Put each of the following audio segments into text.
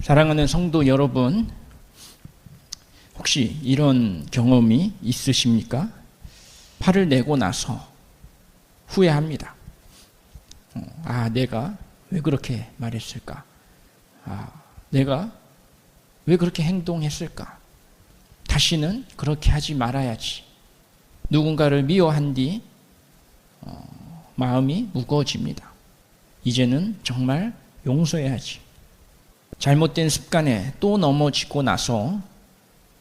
사랑하는 성도 여러분, 혹시 이런 경험이 있으십니까? 화를 내고 나서 후회합니다. 내가 왜 그렇게 말했을까? 내가 왜 그렇게 행동했을까? 다시는 그렇게 하지 말아야지. 누군가를 미워한 뒤 마음이 무거워집니다. 이제는 정말 용서해야지. 잘못된 습관에 또 넘어지고 나서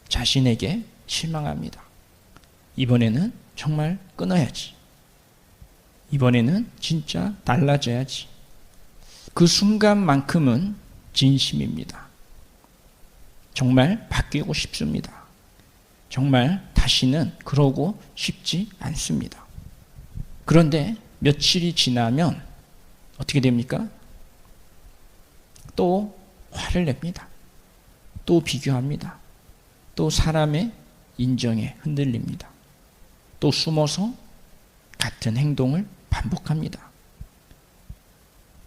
자신에게 실망합니다. 이번에는 정말 끊어야지. 이번에는 진짜 달라져야지. 그 순간만큼은 진심입니다. 정말 바뀌고 싶습니다. 정말 다시는 그러고 싶지 않습니다. 그런데 며칠이 지나면 어떻게 됩니까? 또 화를 냅니다. 또 비교합니다. 또 사람의 인정에 흔들립니다. 또 숨어서 같은 행동을 반복합니다.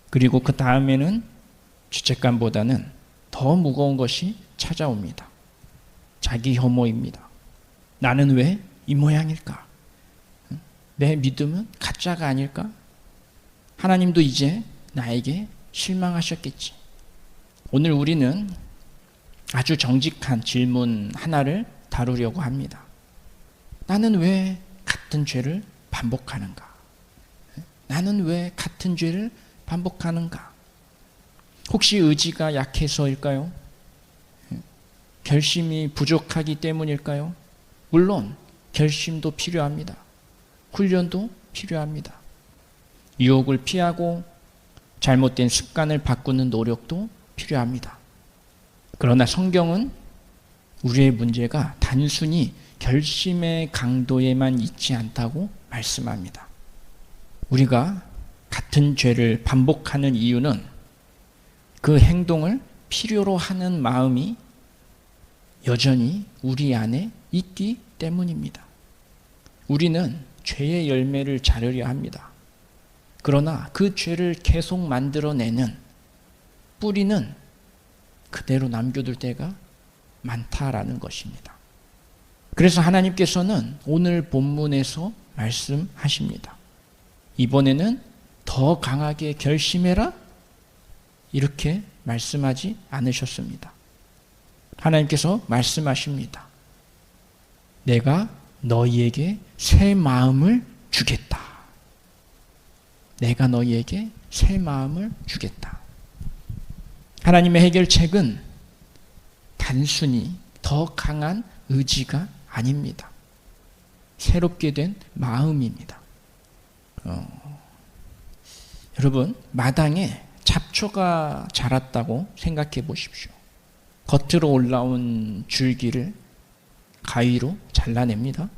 그리고 그 다음에는 죄책감보다는 더 무거운 것이 찾아옵니다. 자기 혐오입니다. 나는 왜 이 모양일까? 내 믿음은 가짜가 아닐까? 하나님도 이제 나에게 실망하셨겠지. 오늘 우리는 아주 정직한 질문 하나를 다루려고 합니다. 나는 왜 같은 죄를 반복하는가? 나는 왜 같은 죄를 반복하는가? 혹시 의지가 약해서일까요? 결심이 부족하기 때문일까요? 물론 결심도 필요합니다. 훈련도 필요합니다. 유혹을 피하고 잘못된 습관을 바꾸는 노력도 필요합니다. 그러나 성경은 우리의 문제가 단순히 결심의 강도에만 있지 않다고 말씀합니다. 우리가 같은 죄를 반복하는 이유는 그 행동을 필요로 하는 마음이 여전히 우리 안에 있기 때문입니다. 우리는 죄의 열매를 자르려 합니다. 그러나 그 죄를 계속 만들어내는 뿌리는 그대로 남겨둘 때가 많다라는 것입니다. 그래서 하나님께서는 오늘 본문에서 말씀하십니다. 이번에는 더 강하게 결심해라? 이렇게 말씀하지 않으셨습니다. 하나님께서 말씀하십니다. 내가 너희에게 새 마음을 주겠다. 내가 너희에게 새 마음을 주겠다. 하나님의 해결책은 단순히 더 강한 의지가 아닙니다. 새롭게 된 마음입니다. 여러분, 마당에 잡초가 자랐다고 생각해 보십시오. 겉으로 올라온 줄기를 가위로 잘라냅니다.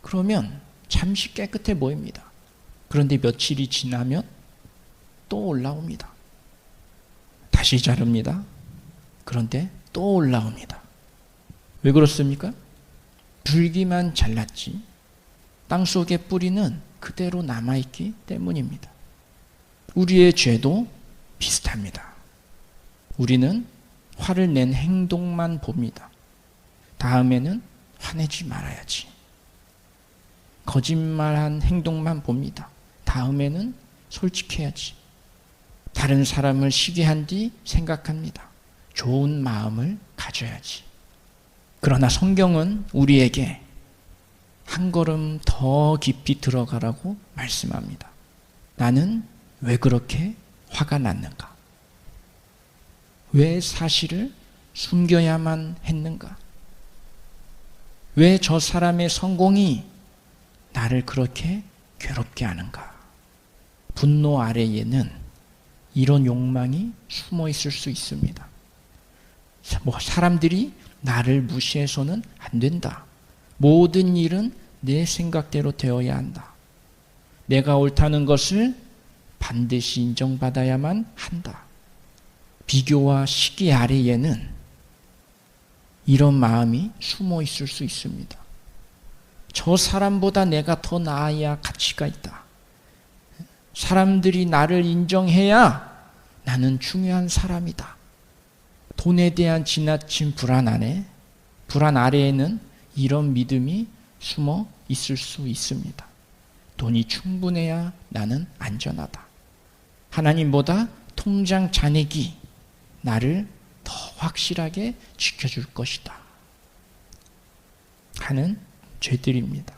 그러면 잠시 깨끗해 보입니다. 그런데 며칠이 지나면 또 올라옵니다. 다시 자릅니다. 그런데 또 올라옵니다. 왜 그렇습니까? 줄기만 잘랐지 땅속의 뿌리는 그대로 남아있기 때문입니다. 우리의 죄도 비슷합니다. 우리는 화를 낸 행동만 봅니다. 다음에는 화내지 말아야지. 거짓말한 행동만 봅니다. 다음에는 솔직해야지. 다른 사람을 시기 한 뒤 생각합니다. 좋은 마음을 가져야지. 그러나 성경은 우리에게 한 걸음 더 깊이 들어가라고 말씀합니다. 나는 왜 그렇게 화가 났는가? 왜 사실을 숨겨야만 했는가? 왜 저 사람의 성공이 나를 그렇게 괴롭게 하는가? 분노 아래에는 이런 욕망이 숨어 있을 수 있습니다. 사람들이 나를 무시해서는 안 된다. 모든 일은 내 생각대로 되어야 한다. 내가 옳다는 것을 반드시 인정받아야만 한다. 비교와 시기 아래에는 이런 마음이 숨어 있을 수 있습니다. 저 사람보다 내가 더 나아야 가치가 있다. 사람들이 나를 인정해야 나는 중요한 사람이다. 돈에 대한 지나친 불안 아래에는 이런 믿음이 숨어 있을 수 있습니다. 돈이 충분해야 나는 안전하다. 하나님보다 통장 잔액이 나를 더 확실하게 지켜줄 것이다 하는 죄들입니다.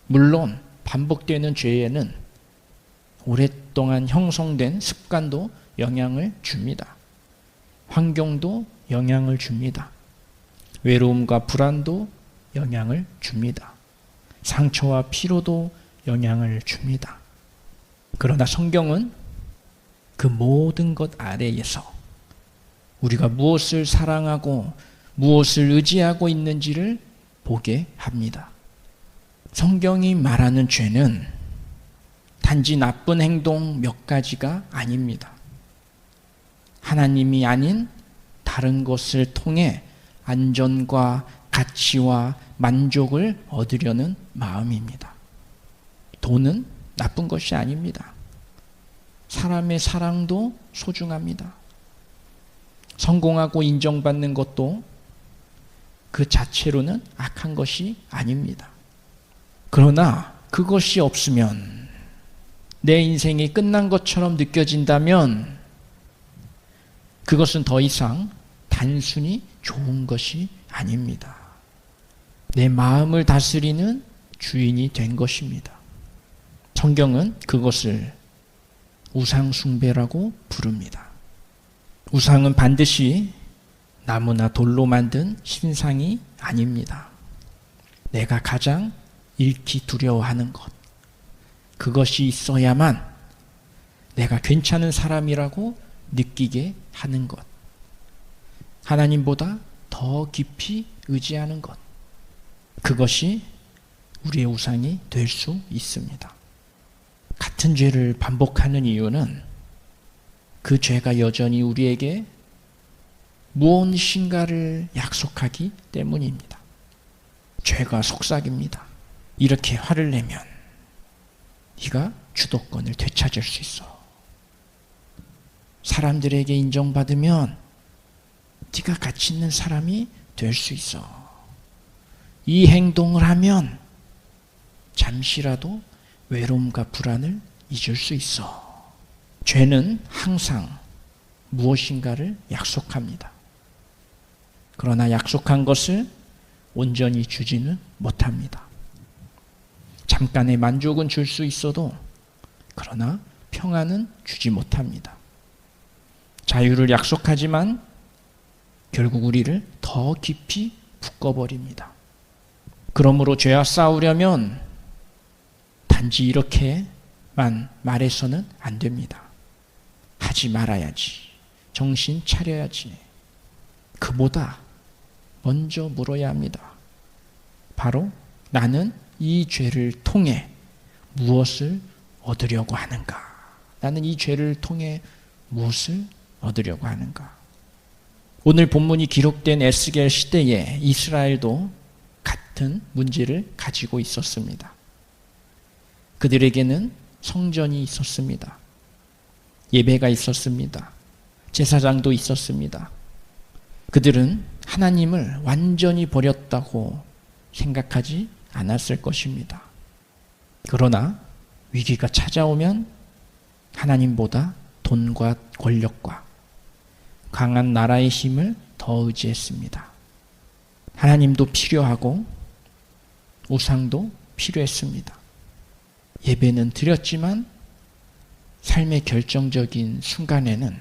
물론 반복되는 죄에는 오랫동안 형성된 습관도 영향을 줍니다. 환경도 영향을 줍니다. 외로움과 불안도 영향을 줍니다. 상처와 피로도 영향을 줍니다. 그러나 성경은 그 모든 것 아래에서 우리가 무엇을 사랑하고 무엇을 의지하고 있는지를 보게 합니다. 성경이 말하는 죄는 단지 나쁜 행동 몇 가지가 아닙니다. 하나님이 아닌 다른 것을 통해 안전과 가치와 만족을 얻으려는 마음입니다. 돈은 나쁜 것이 아닙니다. 사람의 사랑도 소중합니다. 성공하고 인정받는 것도 그 자체로는 악한 것이 아닙니다. 그러나 그것이 없으면 내 인생이 끝난 것처럼 느껴진다면 그것은 더 이상 단순히 좋은 것이 아닙니다. 내 마음을 다스리는 주인이 된 것입니다. 성경은 그것을 우상숭배라고 부릅니다. 우상은 반드시 나무나 돌로 만든 신상이 아닙니다. 내가 가장 잃기 두려워하는 것, 그것이 있어야만 내가 괜찮은 사람이라고 느끼게 하는 것, 하나님보다 더 깊이 의지하는 것, 그것이 우리의 우상이 될 수 있습니다. 같은 죄를 반복하는 이유는 그 죄가 여전히 우리에게 무엇인가를 약속하기 때문입니다. 죄가 속삭입니다. 이렇게 화를 내면 네가 주도권을 되찾을 수 있어. 사람들에게 인정받으면 네가 가치 있는 사람이 될 수 있어. 이 행동을 하면 잠시라도 외로움과 불안을 잊을 수 있어. 죄는 항상 무엇인가를 약속합니다. 그러나 약속한 것을 온전히 주지는 못합니다. 잠깐의 만족은 줄 수 있어도 그러나 평안은 주지 못합니다. 자유를 약속하지만 결국 우리를 더 깊이 묶어버립니다. 그러므로 죄와 싸우려면 단지 이렇게만 말해서는 안 됩니다. 하지 말아야지. 정신 차려야지. 그보다 먼저 물어야 합니다. 바로 나는 이 죄를 통해 무엇을 얻으려고 하는가? 나는 이 죄를 통해 무엇을 얻으려고 하는가? 오늘 본문이 기록된 에스겔 시대에 이스라엘도 같은 문제를 가지고 있었습니다. 그들에게는 성전이 있었습니다. 예배가 있었습니다. 제사장도 있었습니다. 그들은 하나님을 완전히 버렸다고 생각하지 않았을 것입니다. 그러나 위기가 찾아오면 하나님보다 돈과 권력과 강한 나라의 힘을 더 의지했습니다. 하나님도 필요하고 우상도 필요했습니다. 예배는 드렸지만 삶의 결정적인 순간에는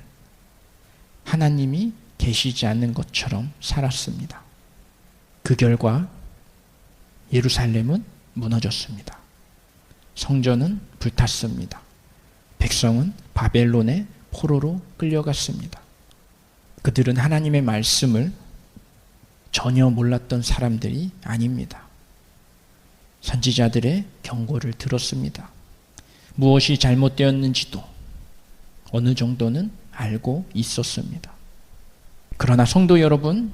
하나님이 계시지 않는 것처럼 살았습니다. 그 결과 예루살렘은 무너졌습니다. 성전은 불탔습니다. 백성은 바벨론의 포로로 끌려갔습니다. 그들은 하나님의 말씀을 전혀 몰랐던 사람들이 아닙니다. 선지자들의 경고를 들었습니다. 무엇이 잘못되었는지도 어느 정도는 알고 있었습니다. 그러나 성도 여러분,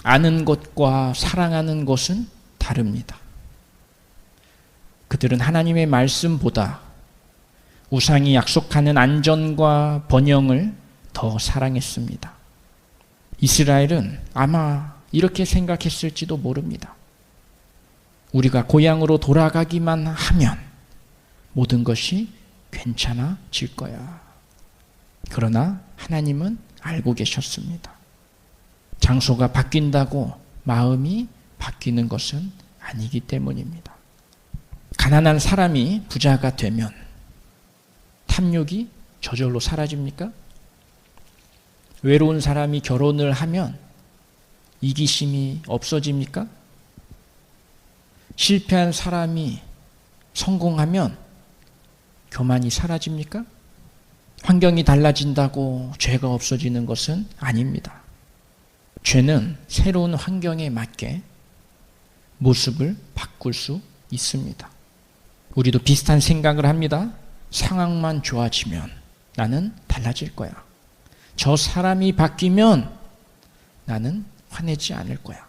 아는 것과 사랑하는 것은 다릅니다. 그들은 하나님의 말씀보다 우상이 약속하는 안전과 번영을 더 사랑했습니다. 이스라엘은 아마 이렇게 생각했을지도 모릅니다. 우리가 고향으로 돌아가기만 하면 모든 것이 괜찮아질 거야. 그러나 하나님은 알고 계셨습니다. 장소가 바뀐다고 마음이 바뀌는 것은 아니기 때문입니다. 가난한 사람이 부자가 되면 탐욕이 저절로 사라집니까? 외로운 사람이 결혼을 하면 이기심이 없어집니까? 실패한 사람이 성공하면 교만이 사라집니까? 환경이 달라진다고 죄가 없어지는 것은 아닙니다. 죄는 새로운 환경에 맞게 모습을 바꿀 수 있습니다. 우리도 비슷한 생각을 합니다. 상황만 좋아지면 나는 달라질 거야. 저 사람이 바뀌면 나는 화내지 않을 거야.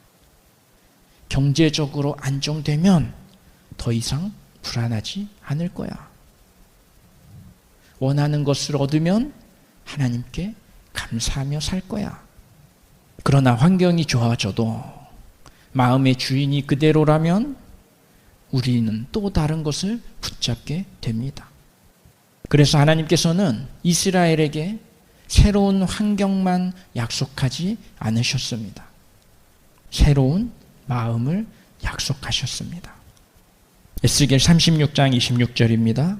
경제적으로 안정되면 더 이상 불안하지 않을 거야. 원하는 것을 얻으면 하나님께 감사하며 살 거야. 그러나 환경이 좋아져도 마음의 주인이 그대로라면 우리는 또 다른 것을 붙잡게 됩니다. 그래서 하나님께서는 이스라엘에게 새로운 환경만 약속하지 않으셨습니다. 새로운 마음을 약속하셨습니다. 에스겔 36장 26절입니다.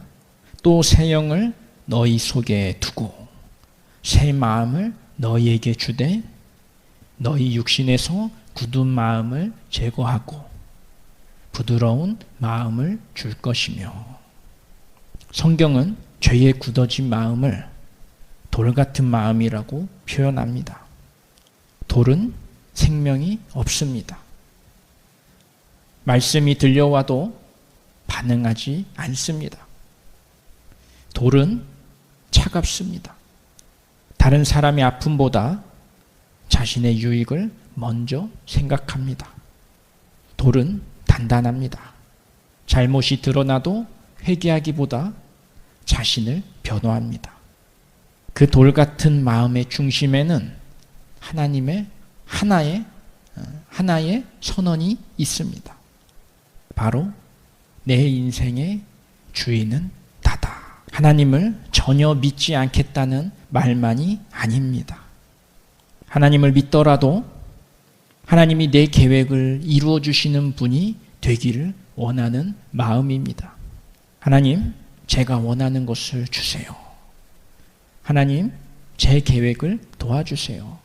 또 새 영을 너희 속에 두고 새 마음을 너희에게 주되 너희 육신에서 굳은 마음을 제거하고 부드러운 마음을 줄 것이며. 성경은 죄에 굳어진 마음을 돌 같은 마음이라고 표현합니다. 돌은 생명이 없습니다. 말씀이 들려와도 반응하지 않습니다. 돌은 차갑습니다. 다른 사람의 아픔보다 자신의 유익을 먼저 생각합니다. 돌은 단단합니다. 잘못이 드러나도 회개하기보다 자신을 변호합니다. 그 돌 같은 마음의 중심에는 하나님의 하나의 선언이 있습니다. 바로 내 인생의 주인은 나다. 하나님을 전혀 믿지 않겠다는 말만이 아닙니다. 하나님을 믿더라도 하나님이 내 계획을 이루어 주시는 분이 되기를 원하는 마음입니다. 하나님, 제가 원하는 것을 주세요. 하나님, 제 계획을 도와주세요.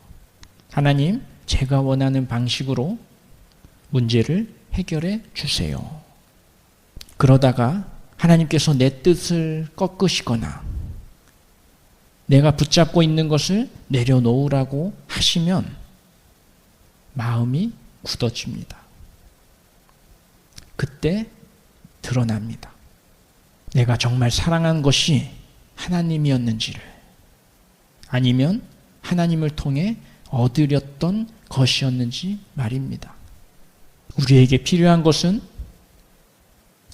하나님, 제가 원하는 방식으로 문제를 해결해 주세요. 그러다가 하나님께서 내 뜻을 꺾으시거나 내가 붙잡고 있는 것을 내려놓으라고 하시면 마음이 굳어집니다. 그때 드러납니다. 내가 정말 사랑한 것이 하나님이었는지를, 아니면 하나님을 통해 얻으렸던 것이었는지 말입니다. 우리에게 필요한 것은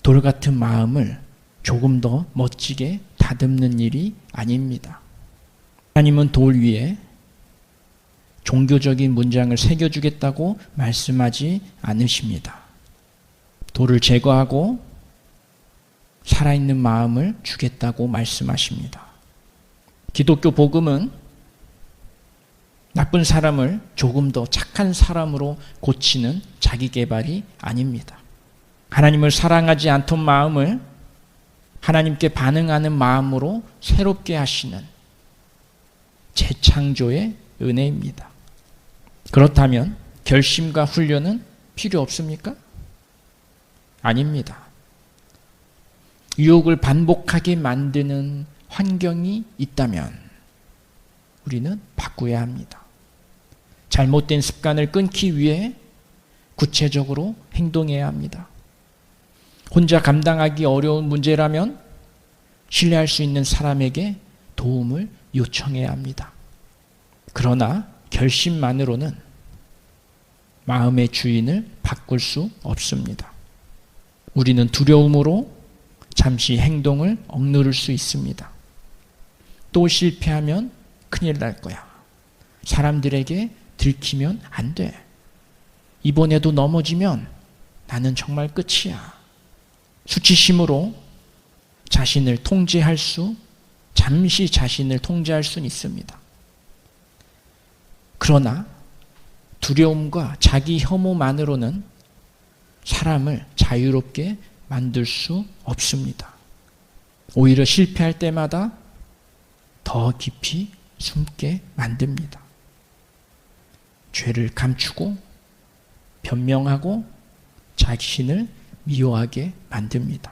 돌 같은 마음을 조금 더 멋지게 다듬는 일이 아닙니다. 하나님은 돌 위에 종교적인 문장을 새겨주겠다고 말씀하지 않으십니다. 돌을 제거하고 살아있는 마음을 주겠다고 말씀하십니다. 기독교 복음은 나쁜 사람을 조금 더 착한 사람으로 고치는 자기 개발이 아닙니다. 하나님을 사랑하지 않던 마음을 하나님께 반응하는 마음으로 새롭게 하시는 재창조의 은혜입니다. 그렇다면 결심과 훈련은 필요 없습니까? 아닙니다. 유혹을 반복하게 만드는 환경이 있다면 우리는 바꿔야 합니다. 잘못된 습관을 끊기 위해 구체적으로 행동해야 합니다. 혼자 감당하기 어려운 문제라면 신뢰할 수 있는 사람에게 도움을 요청해야 합니다. 그러나 결심만으로는 마음의 주인을 바꿀 수 없습니다. 우리는 두려움으로 잠시 행동을 억누를 수 있습니다. 또 실패하면 큰일 날 거야. 사람들에게 들키면 안 돼. 이번에도 넘어지면 나는 정말 끝이야. 수치심으로 잠시 자신을 통제할 수는 있습니다. 그러나 두려움과 자기 혐오만으로는 사람을 자유롭게 만들 수 없습니다. 오히려 실패할 때마다 더 깊이 숨게 만듭니다. 죄를 감추고 변명하고 자신을 미워하게 만듭니다.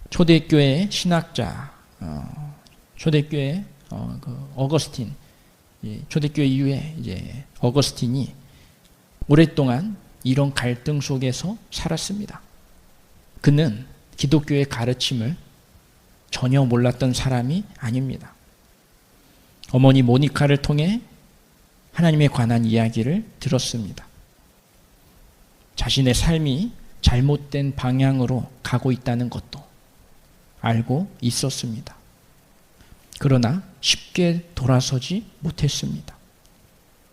초대교회 신학자, 초대교회 어거스틴, 초대교회 이후에 이제 어거스틴이 오랫동안 이런 갈등 속에서 살았습니다. 그는 기독교의 가르침을 전혀 몰랐던 사람이 아닙니다. 어머니 모니카를 통해 하나님에 관한 이야기를 들었습니다. 자신의 삶이 잘못된 방향으로 가고 있다는 것도 알고 있었습니다. 그러나 쉽게 돌아서지 못했습니다.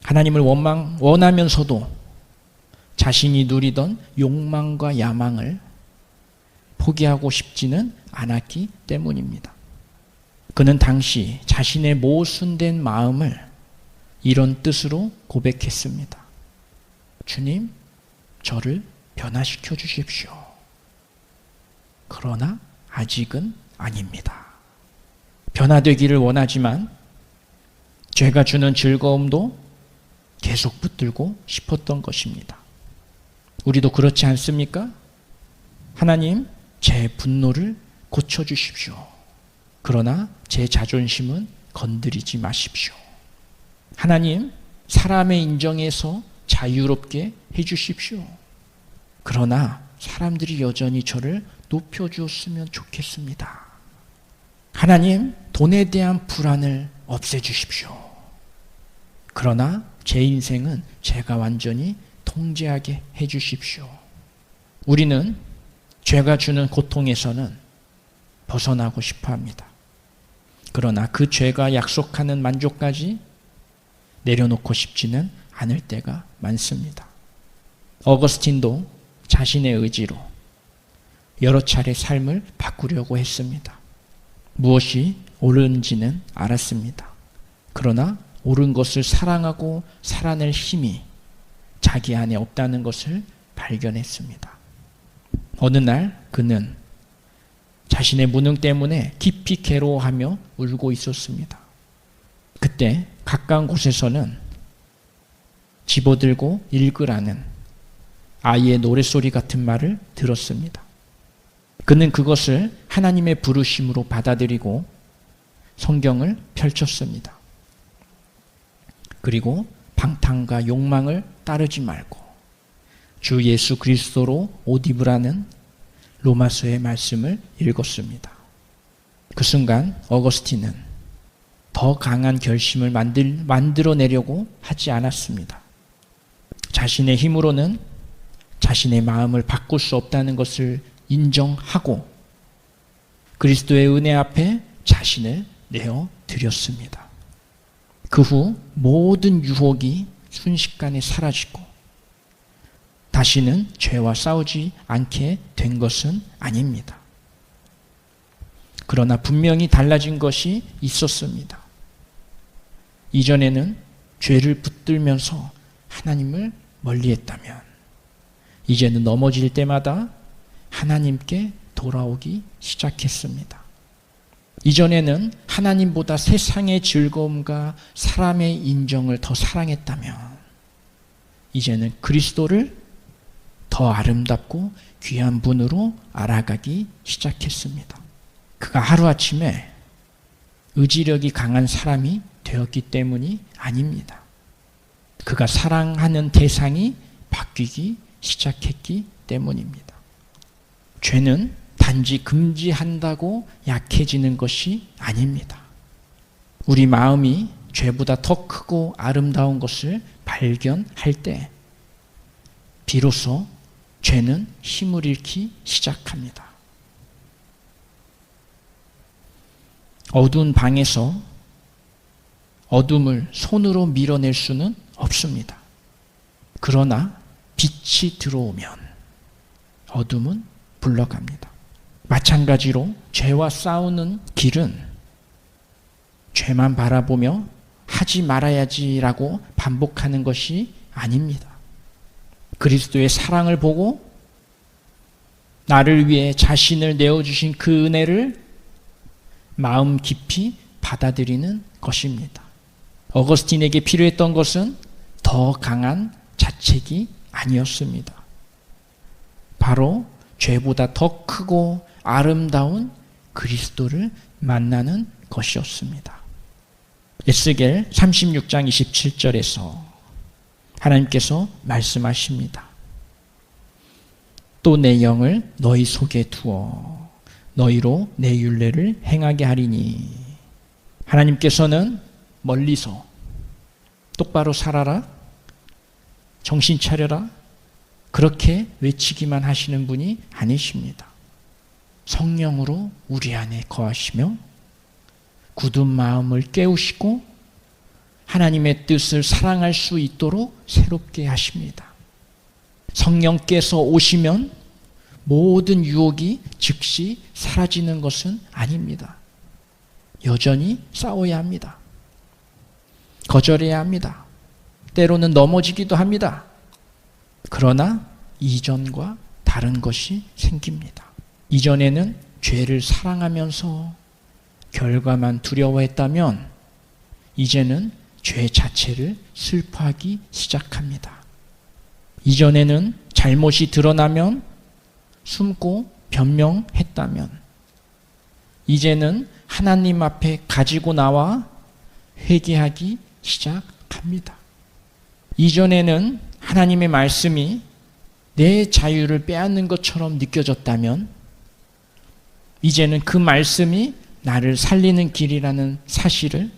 하나님을 원하면서도 자신이 누리던 욕망과 야망을 포기하고 싶지는 않았기 때문입니다. 그는 당시 자신의 모순된 마음을 이런 뜻으로 고백했습니다. 주님, 저를 변화시켜 주십시오. 그러나 아직은 아닙니다. 변화되기를 원하지만 죄가 주는 즐거움도 계속 붙들고 싶었던 것입니다. 우리도 그렇지 않습니까? 하나님, 제 분노를 고쳐주십시오. 그러나 제 자존심은 건드리지 마십시오. 하나님, 사람의 인정에서 자유롭게 해주십시오. 그러나 사람들이 여전히 저를 높여주었으면 좋겠습니다. 하나님, 돈에 대한 불안을 없애주십시오. 그러나 제 인생은 제가 완전히 통제하게 해주십시오. 우리는 죄가 주는 고통에서는 벗어나고 싶어 합니다. 그러나 그 죄가 약속하는 만족까지 내려놓고 싶지는 않을 때가 많습니다. 어거스틴도 자신의 의지로 여러 차례 삶을 바꾸려고 했습니다. 무엇이 옳은지는 알았습니다. 그러나 옳은 것을 사랑하고 살아낼 힘이 자기 안에 없다는 것을 발견했습니다. 어느 날 그는 자신의 무능 때문에 깊이 괴로워하며 울고 있었습니다. 그때 가까운 곳에서는 집어들고 읽으라는 아이의 노랫소리 같은 말을 들었습니다. 그는 그것을 하나님의 부르심으로 받아들이고 성경을 펼쳤습니다. 그리고 방탕과 욕망을 따르지 말고 주 예수 그리스도로 옷 입으라는 로마서의 말씀을 읽었습니다. 그 순간 어거스틴은 더 강한 결심을 만들어내려고 하지 않았습니다. 자신의 힘으로는 자신의 마음을 바꿀 수 없다는 것을 인정하고 그리스도의 은혜 앞에 자신을 내어드렸습니다. 그 후 모든 유혹이 순식간에 사라지고 다시는 죄와 싸우지 않게 된 것은 아닙니다. 그러나 분명히 달라진 것이 있었습니다. 이전에는 죄를 붙들면서 하나님을 멀리했다면 이제는 넘어질 때마다 하나님께 돌아오기 시작했습니다. 이전에는 하나님보다 세상의 즐거움과 사람의 인정을 더 사랑했다면 이제는 그리스도를 더 아름답고 귀한 분으로 알아가기 시작했습니다. 그가 하루아침에 의지력이 강한 사람이 되었기 때문이 아닙니다. 그가 사랑하는 대상이 바뀌기 시작했기 때문입니다. 죄는 단지 금지한다고 약해지는 것이 아닙니다. 우리 마음이 죄보다 더 크고 아름다운 것을 발견할 때 비로소 죄는 힘을 잃기 시작합니다. 어두운 방에서 어둠을 손으로 밀어낼 수는 없습니다. 그러나 빛이 들어오면 어둠은 물러갑니다. 마찬가지로 죄와 싸우는 길은 죄만 바라보며 하지 말아야지라고 반복하는 것이 아닙니다. 그리스도의 사랑을 보고 나를 위해 자신을 내어주신 그 은혜를 마음 깊이 받아들이는 것입니다. 어거스틴에게 필요했던 것은 더 강한 자책이 아니었습니다. 바로 죄보다 더 크고 아름다운 그리스도를 만나는 것이었습니다. 에스겔 36장 27절에서 하나님께서 말씀하십니다. 또 내 영을 너희 속에 두어 너희로 내 율례를 행하게 하리니. 하나님께서는 멀리서 똑바로 살아라, 정신 차려라, 그렇게 외치기만 하시는 분이 아니십니다. 성령으로 우리 안에 거하시며 굳은 마음을 깨우시고 하나님의 뜻을 사랑할 수 있도록 새롭게 하십니다. 성령께서 오시면 모든 유혹이 즉시 사라지는 것은 아닙니다. 여전히 싸워야 합니다. 거절해야 합니다. 때로는 넘어지기도 합니다. 그러나 이전과 다른 것이 생깁니다. 이전에는 죄를 사랑하면서 결과만 두려워했다면 이제는 죄 자체를 슬퍼하기 시작합니다. 이전에는 잘못이 드러나면 숨고 변명했다면 이제는 하나님 앞에 가지고 나와 회개하기 시작합니다. 이전에는 하나님의 말씀이 내 자유를 빼앗는 것처럼 느껴졌다면 이제는 그 말씀이 나를 살리는 길이라는 사실을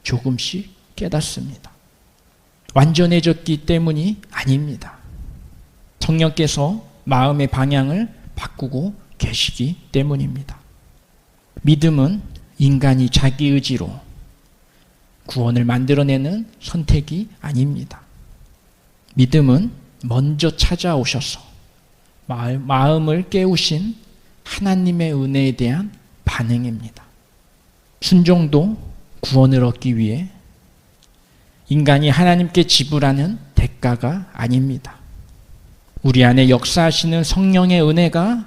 조금씩 깨닫습니다. 완전해졌기 때문이 아닙니다. 성령께서 마음의 방향을 바꾸고 계시기 때문입니다. 믿음은 인간이 자기 의지로 구원을 만들어내는 선택이 아닙니다. 믿음은 먼저 찾아오셔서 마음을 깨우신 하나님의 은혜에 대한 반응입니다. 순종도 구원을 얻기 위해 인간이 하나님께 지불하는 대가가 아닙니다. 우리 안에 역사하시는 성령의 은혜가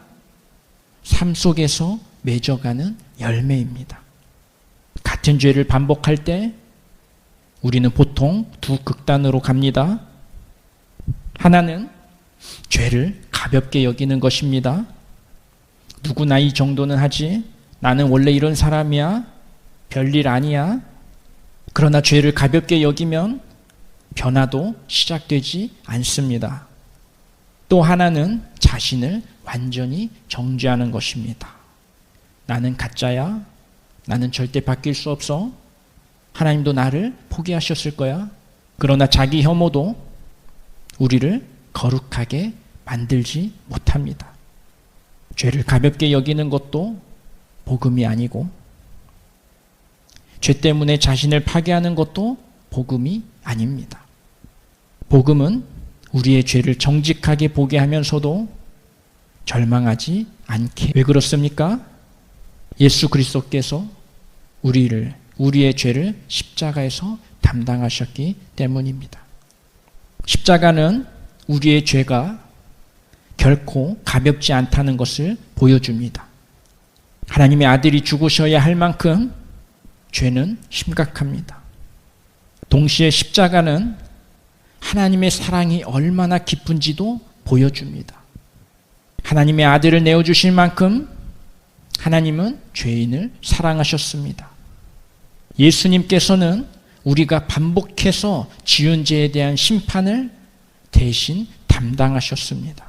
삶 속에서 맺어가는 열매입니다. 같은 죄를 반복할 때 우리는 보통 두 극단으로 갑니다. 하나는 죄를 가볍게 여기는 것입니다. 누구나 이 정도는 하지, 나는 원래 이런 사람이야, 별일 아니야. 그러나 죄를 가볍게 여기면 변화도 시작되지 않습니다. 또 하나는 자신을 완전히 정죄하는 것입니다. 나는 가짜야. 나는 절대 바뀔 수 없어. 하나님도 나를 포기하셨을 거야. 그러나 자기 혐오도 우리를 거룩하게 만들지 못합니다. 죄를 가볍게 여기는 것도 복음이 아니고 죄 때문에 자신을 파괴하는 것도 복음이 아닙니다. 복음은 우리의 죄를 정직하게 보게 하면서도 절망하지 않게. 왜 그렇습니까? 예수 그리스도께서 우리의 죄를 십자가에서 담당하셨기 때문입니다. 십자가는 우리의 죄가 결코 가볍지 않다는 것을 보여줍니다. 하나님의 아들이 죽으셔야 할 만큼 죄는 심각합니다. 동시에 십자가는 하나님의 사랑이 얼마나 깊은지도 보여줍니다. 하나님의 아들을 내어주실 만큼 하나님은 죄인을 사랑하셨습니다. 예수님께서는 우리가 반복해서 지은 죄에 대한 심판을 대신 담당하셨습니다.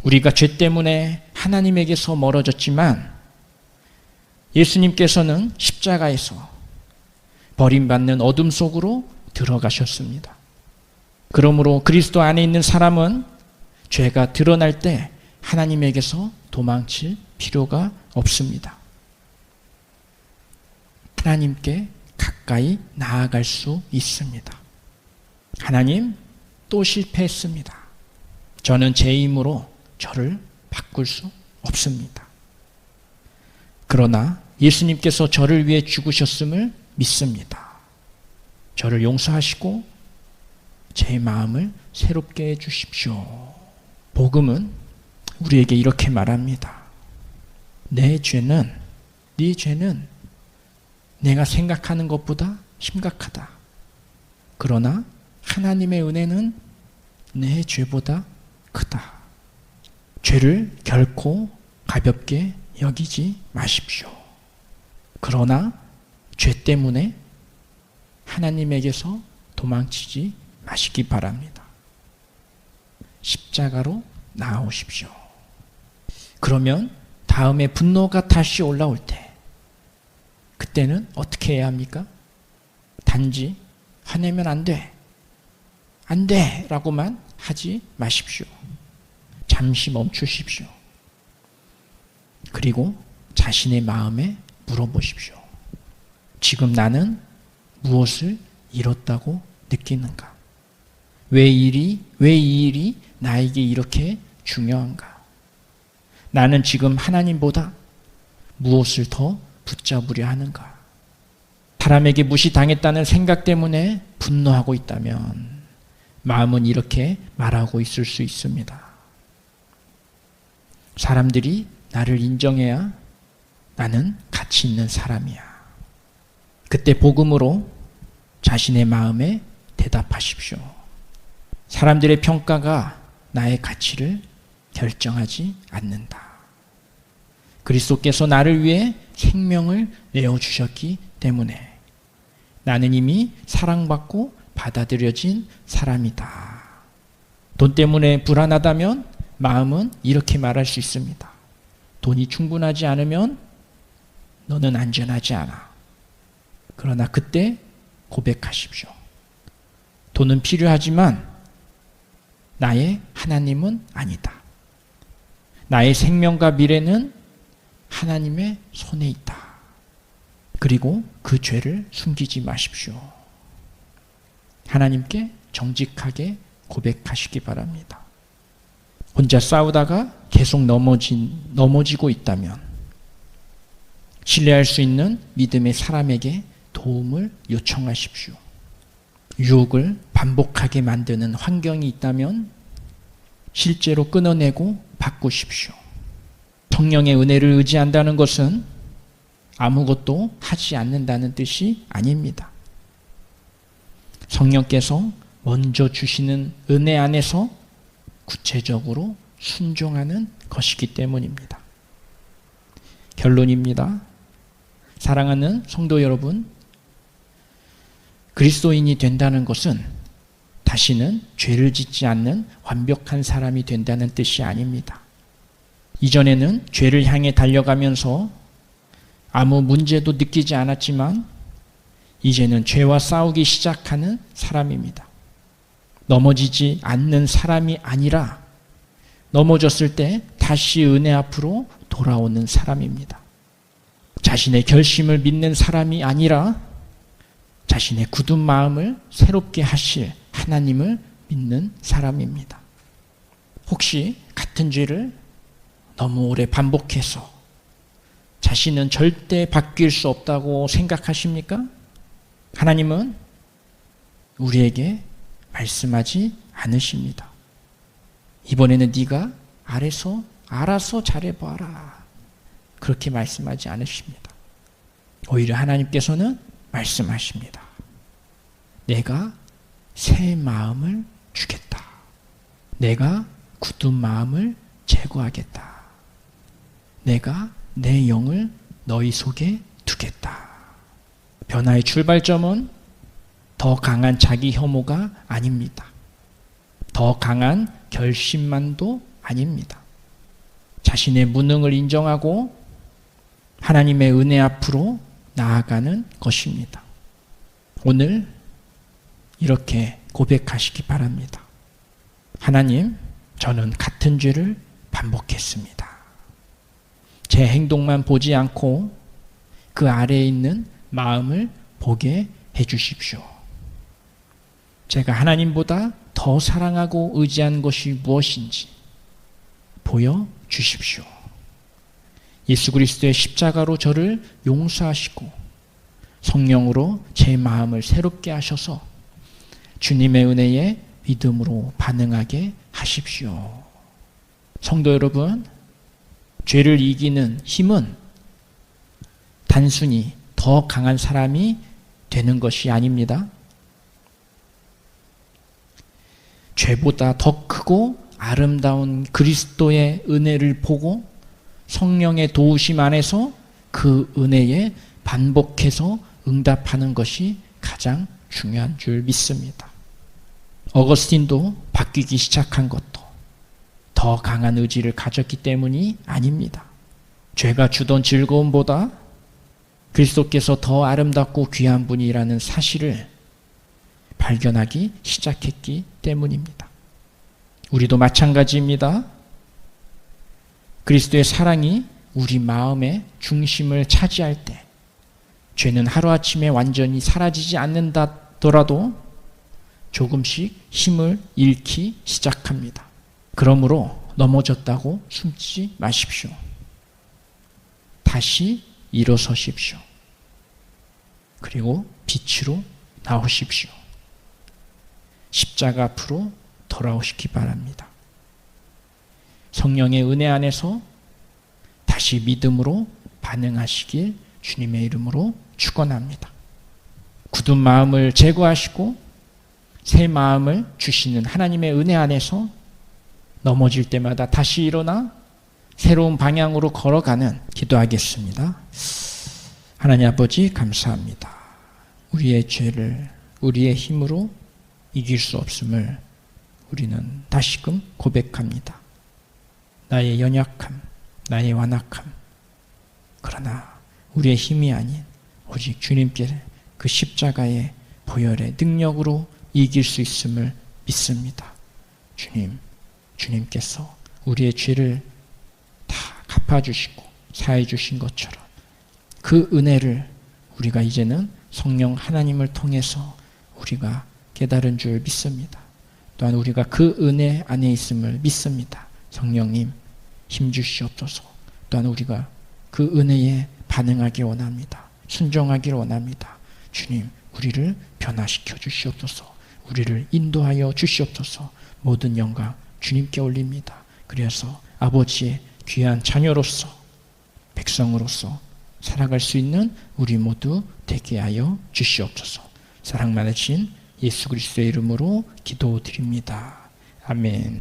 우리가 죄 때문에 하나님에게서 멀어졌지만 예수님께서는 십자가에서 버림받는 어둠 속으로 들어가셨습니다. 그러므로 그리스도 안에 있는 사람은 죄가 드러날 때 하나님에게서 도망칠 필요가 없습니다. 하나님께 가까이 나아갈 수 있습니다. 하나님, 또 실패했습니다. 저는 제 힘으로 저를 바꿀 수 없습니다. 그러나 예수님께서 저를 위해 죽으셨음을 믿습니다. 저를 용서하시고 제 마음을 새롭게 해주십시오. 복음은 우리에게 이렇게 말합니다. 네 죄는 내가 생각하는 것보다 심각하다. 그러나 하나님의 은혜는 내 죄보다 크다. 죄를 결코 가볍게 여기지 마십시오. 그러나 죄 때문에 하나님에게서 도망치지 마시기 바랍니다. 십자가로 나아오십시오. 그러면 다음에 분노가 다시 올라올 때 그때는 어떻게 해야 합니까? 단지 화내면 안 돼. 안 돼! 라고만 하지 마십시오. 잠시 멈추십시오. 그리고 자신의 마음에 물어보십시오. 지금 나는 무엇을 잃었다고 느끼는가? 왜 이 일이 나에게 이렇게 중요한가? 나는 지금 하나님보다 무엇을 더 붙잡으려 하는가? 사람에게 무시당했다는 생각 때문에 분노하고 있다면 마음은 이렇게 말하고 있을 수 있습니다. 사람들이 나를 인정해야 나는 가치 있는 사람이야. 그때 복음으로 자신의 마음에 대답하십시오. 사람들의 평가가 나의 가치를 결정하지 않는다. 그리스도께서 나를 위해 생명을 내어주셨기 때문에 나는 이미 사랑받고 받아들여진 사람이다. 돈 때문에 불안하다면 마음은 이렇게 말할 수 있습니다. 돈이 충분하지 않으면 너는 안전하지 않아. 그러나 그때 고백하십시오. 돈은 필요하지만 나의 하나님은 아니다. 나의 생명과 미래는 하나님의 손에 있다. 그리고 그 죄를 숨기지 마십시오. 하나님께 정직하게 고백하시기 바랍니다. 혼자 싸우다가 계속 넘어지고 있다면 신뢰할 수 있는 믿음의 사람에게 도움을 요청하십시오. 유혹을 반복하게 만드는 환경이 있다면 실제로 끊어내고 바꾸십시오. 성령의 은혜를 의지한다는 것은 아무것도 하지 않는다는 뜻이 아닙니다. 성령께서 먼저 주시는 은혜 안에서 구체적으로 순종하는 것이기 때문입니다. 결론입니다. 사랑하는 성도 여러분, 그리스도인이 된다는 것은 다시는 죄를 짓지 않는 완벽한 사람이 된다는 뜻이 아닙니다. 이전에는 죄를 향해 달려가면서 아무 문제도 느끼지 않았지만 이제는 죄와 싸우기 시작하는 사람입니다. 넘어지지 않는 사람이 아니라 넘어졌을 때 다시 은혜 앞으로 돌아오는 사람입니다. 자신의 결심을 믿는 사람이 아니라 자신의 굳은 마음을 새롭게 하실 하나님을 믿는 사람입니다. 혹시 같은 죄를 너무 오래 반복해서 자신은 절대 바뀔 수 없다고 생각하십니까? 하나님은 우리에게 말씀하지 않으십니다. 이번에는 네가 알아서 잘해봐라. 그렇게 말씀하지 않으십니다. 오히려 하나님께서는 말씀하십니다. 내가 새 마음을 주겠다. 내가 굳은 마음을 제거하겠다. 내가 내 영을 너희 속에 두겠다. 변화의 출발점은 더 강한 자기 혐오가 아닙니다. 더 강한 결심만도 아닙니다. 자신의 무능을 인정하고 하나님의 은혜 앞으로 나아가는 것입니다. 오늘 이렇게 고백하시기 바랍니다. 하나님, 저는 같은 죄를 반복했습니다. 제 행동만 보지 않고 그 아래에 있는 마음을 보게 해주십시오. 제가 하나님보다 더 사랑하고 의지한 것이 무엇인지 보여주십시오. 예수 그리스도의 십자가로 저를 용서하시고 성령으로 제 마음을 새롭게 하셔서 주님의 은혜에 믿음으로 반응하게 하십시오. 성도 여러분, 죄를 이기는 힘은 단순히 더 강한 사람이 되는 것이 아닙니다. 죄보다 더 크고 아름다운 그리스도의 은혜를 보고 성령의 도우심 안에서 그 은혜에 반복해서 응답하는 것이 가장 중요한 줄 믿습니다. 어거스틴도 바뀌기 시작한 것도 더 강한 의지를 가졌기 때문이 아닙니다. 죄가 주던 즐거움보다 그리스도께서 더 아름답고 귀한 분이라는 사실을 발견하기 시작했기 때문입니다. 우리도 마찬가지입니다. 그리스도의 사랑이 우리 마음의 중심을 차지할 때 죄는 하루아침에 완전히 사라지지 않는다더라도 조금씩 힘을 잃기 시작합니다. 그러므로 넘어졌다고 숨지 마십시오. 다시 일어서십시오. 그리고 빛으로 나오십시오. 십자가 앞으로 돌아오시기 바랍니다. 성령의 은혜 안에서 다시 믿음으로 반응하시길 주님의 이름으로 축원합니다. 굳은 마음을 제거하시고 새 마음을 주시는 하나님의 은혜 안에서 넘어질 때마다 다시 일어나 새로운 방향으로 걸어가는 기도하겠습니다. 하나님 아버지 감사합니다. 우리의 죄를 우리의 힘으로 이길 수 없음을 우리는 다시금 고백합니다. 나의 연약함, 나의 완악함, 그러나 우리의 힘이 아닌 오직 주님께 그 십자가의 보혈의 능력으로 이길 수 있음을 믿습니다. 주님께서 우리의 죄를 다 갚아주시고 사해주신 것처럼 그 은혜를 우리가 이제는 성령 하나님을 통해서 우리가 깨달은 줄 믿습니다. 또한 우리가 그 은혜 안에 있음을 믿습니다. 성령님 힘 주시옵소서. 또한 우리가 그 은혜에 반응하기 원합니다. 순종하기를 원합니다. 주님, 우리를 변화시켜 주시옵소서. 우리를 인도하여 주시옵소서. 모든 영광 주님께 올립니다. 그래서 아버지의 귀한 자녀로서 백성으로서 살아갈 수 있는 우리 모두 되게 하여 주시옵소서. 사랑 많으신 예수 그리스도의 이름으로 기도드립니다. 아멘.